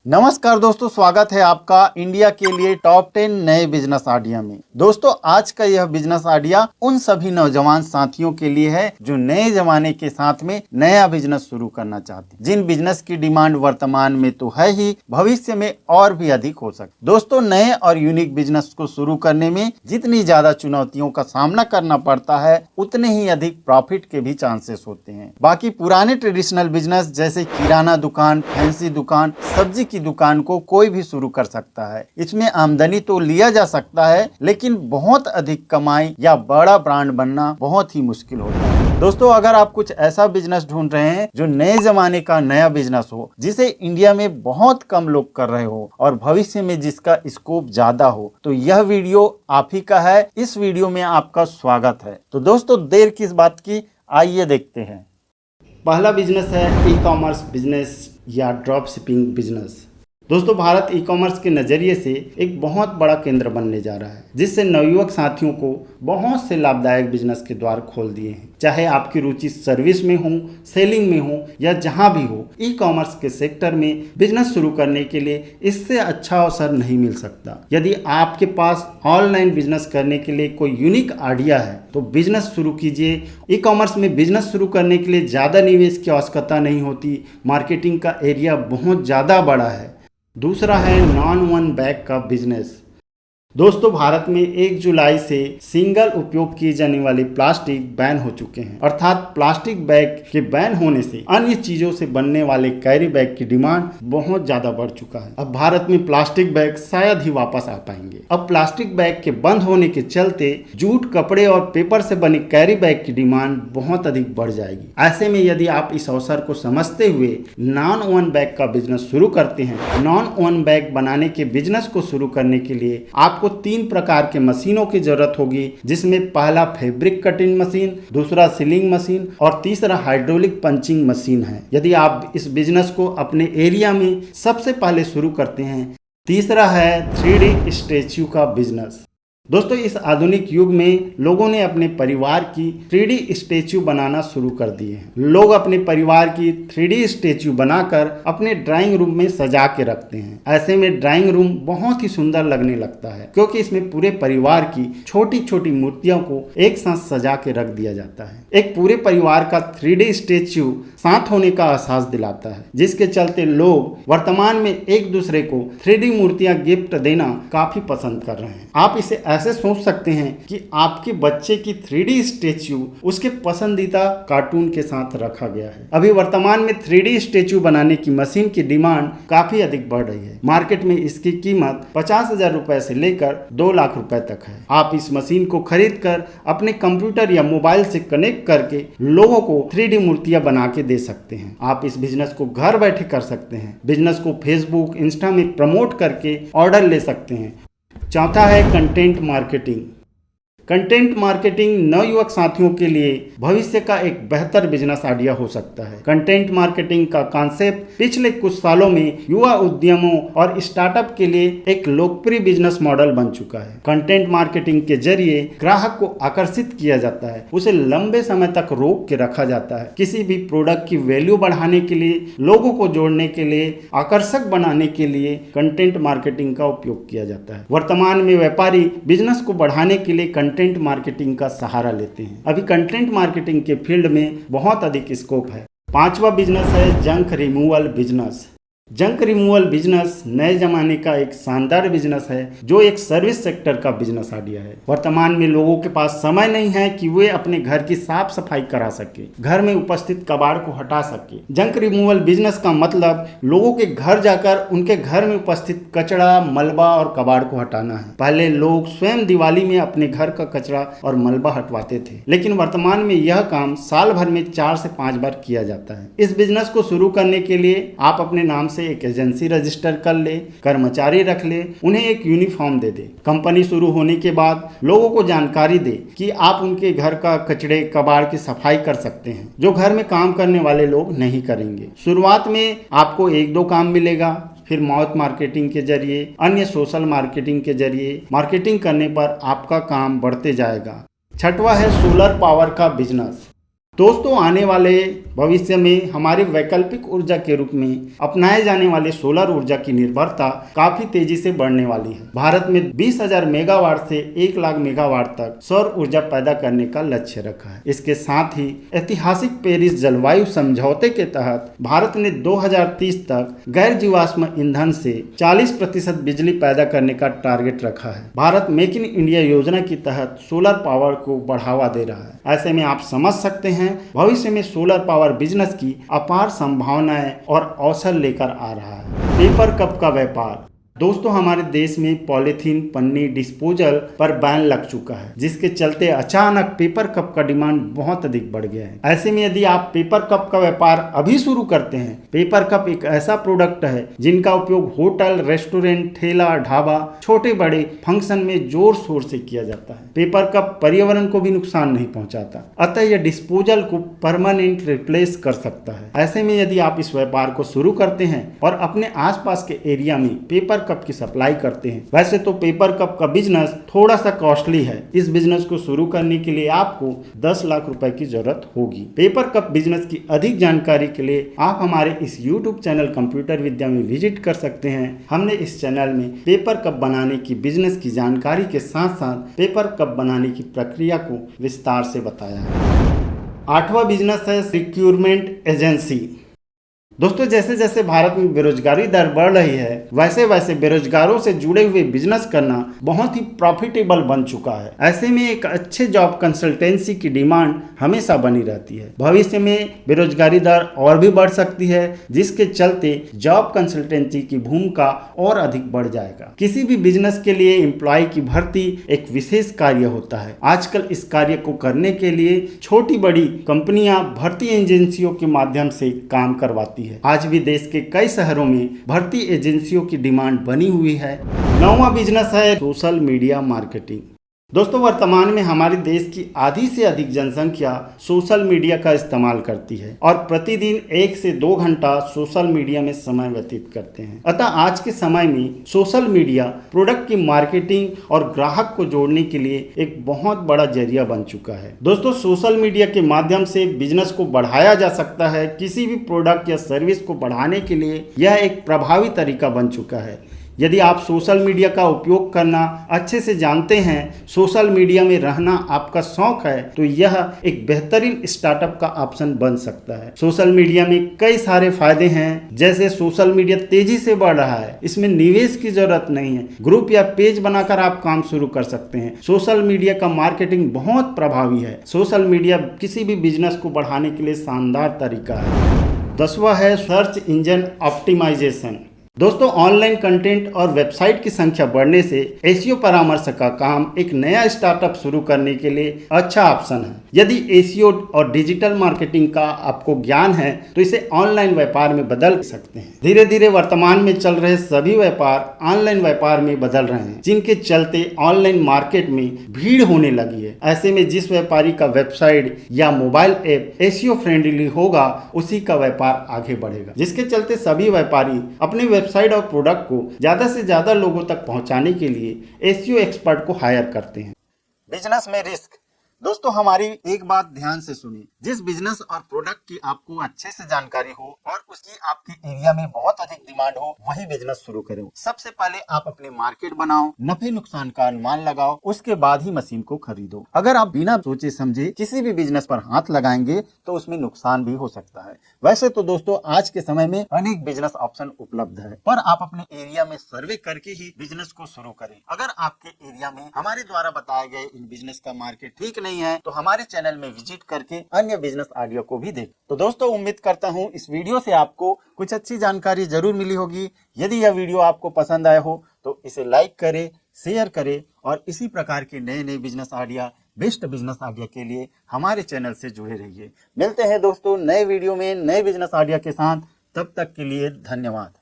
नमस्कार दोस्तों, स्वागत है आपका इंडिया के लिए टॉप 10 नए बिजनेस आइडिया में। दोस्तों, आज का यह बिजनेस आइडिया उन सभी नौजवान साथियों के लिए है जो नए जमाने के साथ में नया बिजनेस शुरू करना चाहते हैं, जिन बिजनेस की डिमांड वर्तमान में तो है ही, भविष्य में और भी अधिक हो सकती। दोस्तों, नए और यूनिक बिजनेस को शुरू करने में जितनी ज्यादा चुनौतियों का सामना करना पड़ता है, उतने ही अधिक प्रॉफिट के भी चांसेस होते हैं। बाकी पुराने ट्रेडिशनल बिजनेस जैसे किराना दुकान, फैंसी दुकान, सब्जी की दुकान को कोई भी शुरू कर सकता है। इसमें आमदनी तो लिया जा सकता है, लेकिन बहुत अधिक कमाई या बड़ा ब्रांड बनना बहुत ही मुश्किल होता है। दोस्तों, अगर आप कुछ ऐसा बिजनेस ढूंढ रहे हैं जो नए जमाने का नया बिजनेस हो, जिसे इंडिया में बहुत कम लोग कर रहे हो और भविष्य में जिसका स्कोप ज्यादा हो, तो यह वीडियो आप ही का है। इस वीडियो में आपका स्वागत है। तो दोस्तों, देर किस बात की, आइए देखते हैं। पहला बिजनेस है ई कॉमर्स बिजनेस या ड्रॉप शिपिंग बिजनेस। दोस्तों, भारत ई कॉमर्स के नज़रिए से एक बहुत बड़ा केंद्र बनने जा रहा है, जिससे नवयुवक साथियों को बहुत से लाभदायक बिजनेस के द्वार खोल दिए हैं। चाहे आपकी रुचि सर्विस में हो, सेलिंग में हो या जहां भी हो, ई कॉमर्स के सेक्टर में बिजनेस शुरू करने के लिए इससे अच्छा अवसर नहीं मिल सकता। यदि आपके पास ऑनलाइन बिजनेस करने के लिए कोई यूनिक आइडिया है तो बिजनेस शुरू कीजिए। ई कॉमर्स में बिजनेस शुरू करने के लिए ज़्यादा निवेश की आवश्यकता नहीं होती। मार्केटिंग का एरिया बहुत ज़्यादा बड़ा है। दूसरा है नॉन वन बैग का बिजनेस। दोस्तों, भारत में 1 जुलाई से सिंगल उपयोग किए जाने वाले प्लास्टिक बैन हो चुके हैं, अर्थात प्लास्टिक बैग के बैन होने से अन्य चीजों से बनने वाले कैरी बैग की डिमांड बहुत ज्यादा बढ़ चुका है। अब भारत में प्लास्टिक बैग शायद ही वापस आ पाएंगे। अब प्लास्टिक बैग के बंद होने के चलते जूट, कपड़े और पेपर से बने कैरी बैग की डिमांड बहुत अधिक बढ़ जाएगी। ऐसे में यदि आप इस अवसर को समझते हुए नॉन वन बैग का बिजनेस शुरू करते हैं, नॉन वन बैग बनाने के बिजनेस को शुरू करने के लिए आपको 3 प्रकार के मशीनों की जरूरत होगी, जिसमें पहला फैब्रिक कटिंग मशीन, दूसरा सीलिंग मशीन और तीसरा हाइड्रोलिक पंचिंग मशीन है। यदि आप इस बिजनेस को अपने एरिया में सबसे पहले शुरू करते हैं। तीसरा है 3D स्टैच्यू का बिजनेस। दोस्तों, इस आधुनिक युग में लोगों ने अपने परिवार की 3D स्टैच्यू बनाना शुरू कर दिए हैं। लोग अपने परिवार की 3D स्टैच्यू बनाकर अपने ड्राइंग रूम में सजा के रखते हैं। ऐसे में ड्राइंग रूम बहुत ही सुंदर लगने लगता है, क्योंकि इसमें पूरे परिवार की छोटी छोटी मूर्तियों को एक साथ सजा के रख दिया जाता है। एक पूरे परिवार का 3D स्टैच्यू साथ होने का एहसास दिलाता है, जिसके चलते लोग वर्तमान में एक दूसरे को 3D मूर्तियां गिफ्ट देना काफी पसंद कर रहे हैं। आप इसे ऐसे सोच सकते हैं कि आपके बच्चे की 3D स्टैच्यू उसके पसंदीदा कार्टून के साथ रखा गया है। अभी वर्तमान में 3D स्टैच्यू बनाने की मशीन की डिमांड काफी अधिक बढ़ रही है। मार्केट में इसकी कीमत 50,000 रुपए से लेकर 2 लाख रुपए तक है। आप इस मशीन को खरीद कर अपने कंप्यूटर या मोबाइल से कनेक्ट करके लोगों को 3D मूर्तियां बना के दे सकते हैं। आप इस बिजनेस को घर बैठे कर सकते हैं। बिजनेस को फेसबुक, इंस्टा में प्रमोट करके ऑर्डर ले सकते हैं। चौथा है कंटेंट मार्केटिंग। कंटेंट मार्केटिंग नवयुवक साथियों के लिए भविष्य का एक बेहतर बिजनेस आइडिया हो सकता है। कंटेंट मार्केटिंग का कॉन्सेप्ट पिछले कुछ सालों में युवा उद्यमों और स्टार्टअप के लिए एक लोकप्रिय बिजनेस मॉडल बन चुका है। कंटेंट मार्केटिंग के जरिए ग्राहक को आकर्षित किया जाता है, उसे लंबे समय तक रोक के रखा जाता है। किसी भी प्रोडक्ट की वैल्यू बढ़ाने के लिए, लोगों को जोड़ने के लिए, आकर्षक बनाने के लिए कंटेंट मार्केटिंग का उपयोग किया जाता है। वर्तमान में व्यापारी बिजनेस को बढ़ाने के लिए कंटेंट मार्केटिंग का सहारा लेते हैं। अभी कंटेंट मार्केटिंग के फील्ड में बहुत अधिक स्कोप है। 5वां बिजनेस है junk removal business. Junk removal business नए जमाने का एक शानदार बिजनेस है, जो एक सर्विस सेक्टर का बिजनेस आइडिया है। वर्तमान में लोगों के पास समय नहीं है कि वे अपने घर की साफ सफाई करा सके, घर में उपस्थित कबाड़ को हटा सके। जंक रिमूवल बिजनेस का मतलब लोगों के घर जाकर उनके घर में उपस्थित कचरा, मलबा और कबाड़ को हटाना है। पहले लोग स्वयं दिवाली में अपने घर का कचरा और मलबा हटवाते थे, लेकिन वर्तमान में यह काम साल भर में 4 से 5 बार किया जाता है। इस बिजनेस को शुरू करने के लिए आप अपने नाम से एक एजेंसी रजिस्टर कर ले, कर्मचारी रख ले, उन्हें एक यूनिफॉर्म दे दे। कंपनी शुरू होने के बाद लोगों को जानकारी दे कि आप उनके घर का कचड़े, कबाड़ की सफाई कर सकते हैं, जो घर में काम करने वाले लोग नहीं करेंगे। शुरुआत में आपको 1-2 काम मिलेगा, फिर माउथ मार्केटिंग के जरिए, अन्य सोशल मार्केटिंग के जरिए मार्केटिंग करने पर आपका काम बढ़ते जाएगा। 6वां है सोलर पावर का बिजनेस। दोस्तों आने वाले भविष्य में हमारे वैकल्पिक ऊर्जा के रूप में अपनाए जाने वाले सोलर ऊर्जा की निर्भरता काफी तेजी से बढ़ने वाली है। भारत में 20,000 मेगावाट से 1 लाख मेगावाट तक सौर ऊर्जा पैदा करने का लक्ष्य रखा है। इसके साथ ही ऐतिहासिक पेरिस जलवायु समझौते के तहत भारत ने 2030 तक गैर जीवाश्म ईंधन से 40% बिजली पैदा करने का टारगेट रखा है। भारत मेक इन इंडिया योजना के तहत सोलर पावर को बढ़ावा दे रहा है। ऐसे में आप समझ सकते हैं भविष्य में सोलर पावर बिजनेस की अपार संभावनाएं और अवसर लेकर आ रहा है। पेपर कप का व्यापार। दोस्तों हमारे देश में पॉलीथीन पन्नी डिस्पोजल पर बैन लग चुका है, जिसके चलते अचानक पेपर कप का डिमांड बहुत अधिक बढ़ गया है। ऐसे में यदि आप पेपर कप का व्यापार अभी शुरू करते हैं, पेपर कप एक ऐसा प्रोडक्ट है जिनका उपयोग होटल, रेस्टोरेंट, ठेला, ढाबा, छोटे बड़े फंक्शन में जोर शोर से किया जाता है। पेपर कप पर्यावरण को भी नुकसान नहीं पहुंचाता, अतः यह डिस्पोजल को परमानेंट रिप्लेस कर सकता है। ऐसे में यदि आप इस व्यापार को शुरू करते हैं और अपने आसपास के एरिया में पेपर कप की सप्लाई करते हैं, वैसे तो पेपर कप का बिजनेस थोड़ा सा कॉस्टली है। इस बिजनेस को शुरू करने के लिए आपको 10 लाख रुपए की जरूरत होगी। पेपर कप बिजनेस की अधिक जानकारी के लिए आप हमारे इस YouTube चैनल कंप्यूटर विद्या में विजिट कर सकते हैं। हमने इस चैनल में पेपर कप बनाने की बिजनेस की जानकारी के साथ साथ पेपर कप बनाने की प्रक्रिया को विस्तार से बताया है। 8वां बिजनेस है रिक्रूटमेंट एजेंसी। दोस्तों जैसे जैसे भारत में बेरोजगारी दर बढ़ रही है, वैसे वैसे बेरोजगारों से जुड़े हुए बिजनेस करना बहुत ही प्रॉफिटेबल बन चुका है। ऐसे में एक अच्छे जॉब कंसल्टेंसी की डिमांड हमेशा बनी रहती है। भविष्य में बेरोजगारी दर और भी बढ़ सकती है, जिसके चलते जॉब कंसल्टेंसी की भूमिका और अधिक बढ़ जाएगा। किसी भी बिजनेस के लिए एम्प्लॉय की भर्ती एक विशेष कार्य होता है। आजकल इस कार्य को करने के लिए छोटी बड़ी कंपनियां भर्ती एजेंसियों के माध्यम से काम करवाती है। आज भी देश के कई शहरों में भर्ती एजेंसियों की डिमांड बनी हुई है। 9वां बिजनेस है सोशल मीडिया मार्केटिंग। दोस्तों वर्तमान में हमारे देश की आधी से अधिक जनसंख्या सोशल मीडिया का इस्तेमाल करती है और प्रतिदिन 1 से 2 घंटा सोशल मीडिया में समय व्यतीत करते हैं। अतः आज के समय में सोशल मीडिया प्रोडक्ट की मार्केटिंग और ग्राहक को जोड़ने के लिए एक बहुत बड़ा जरिया बन चुका है। दोस्तों सोशल मीडिया के माध्यम से बिजनेस को बढ़ाया जा सकता है। किसी भी प्रोडक्ट या सर्विस को बढ़ाने के लिए यह एक प्रभावी तरीका बन चुका है। यदि आप सोशल मीडिया का उपयोग करना अच्छे से जानते हैं, सोशल मीडिया में रहना आपका शौक है, तो यह एक बेहतरीन स्टार्टअप का ऑप्शन बन सकता है। सोशल मीडिया में कई सारे फायदे हैं, जैसे सोशल मीडिया तेजी से बढ़ रहा है, इसमें निवेश की जरूरत नहीं है। ग्रुप या पेज बनाकर आप काम शुरू कर सकते हैं। सोशल मीडिया का मार्केटिंग बहुत प्रभावी है। सोशल मीडिया किसी भी बिजनेस को बढ़ाने के लिए शानदार तरीका है। 10वां है सर्च इंजन ऑप्टिमाइजेशन। दोस्तों ऑनलाइन कंटेंट और वेबसाइट की संख्या बढ़ने से एसईओ परामर्श का काम एक नया स्टार्टअप शुरू करने के लिए अच्छा ऑप्शन है। यदि एसईओ और डिजिटल मार्केटिंग का आपको ज्ञान है तो इसे ऑनलाइन व्यापार में बदल सकते हैं। धीरे धीरे वर्तमान में चल रहे सभी व्यापार ऑनलाइन व्यापार में बदल रहे हैं, जिनके चलते ऑनलाइन मार्केट में भीड़ होने लगी है। ऐसे में जिस व्यापारी का वेबसाइट या मोबाइल ऐप एसईओ फ्रेंडली होगा, उसी का व्यापार आगे बढ़ेगा, जिसके चलते सभी व्यापारी अपने वेबसाइट और प्रोडक्ट को ज्यादा से ज्यादा लोगों तक पहुंचाने के लिए एसईओ एक्सपर्ट को हायर करते हैं। बिजनेस में रिस्क। दोस्तों हमारी एक बात ध्यान से सुनिए, जिस बिजनेस और प्रोडक्ट की आपको अच्छे से जानकारी हो और उसकी आपके एरिया में बहुत अधिक डिमांड हो, वही बिजनेस शुरू करो। सबसे पहले आप अपने मार्केट बनाओ, नफे नुकसान का अनुमान लगाओ, उसके बाद ही मशीन को खरीदो। अगर आप बिना सोचे समझे किसी भी बिजनेस पर हाथ लगाएंगे तो उसमें नुकसान भी हो सकता है। वैसे तो दोस्तों आज के समय में अनेक बिजनेस ऑप्शन उपलब्ध है, पर आप अपने एरिया में सर्वे करके ही बिजनेस को शुरू करें। अगर आपके एरिया में हमारे द्वारा बताए गए इन बिजनेस का मार्केट ठीक नहीं है तो हमारे चैनल में विजिट करके अन्य बिजनेस आइडिया को भी देखें। तो दोस्तों उम्मीद करता हूं इस वीडियो से आपको कुछ अच्छी जानकारी जरूर मिली होगी। यदि यह वीडियो आपको पसंद आया हो तो इसे लाइक करें, शेयर करें और इसी प्रकार के नए नए business idea, best business idea के लिए हमारे चैनल से जुड़े रहिए। मिलते हैं दोस्तों नए वीडियो में नए बिजनेस आइडिया के साथ। तब तक के लिए धन्यवाद।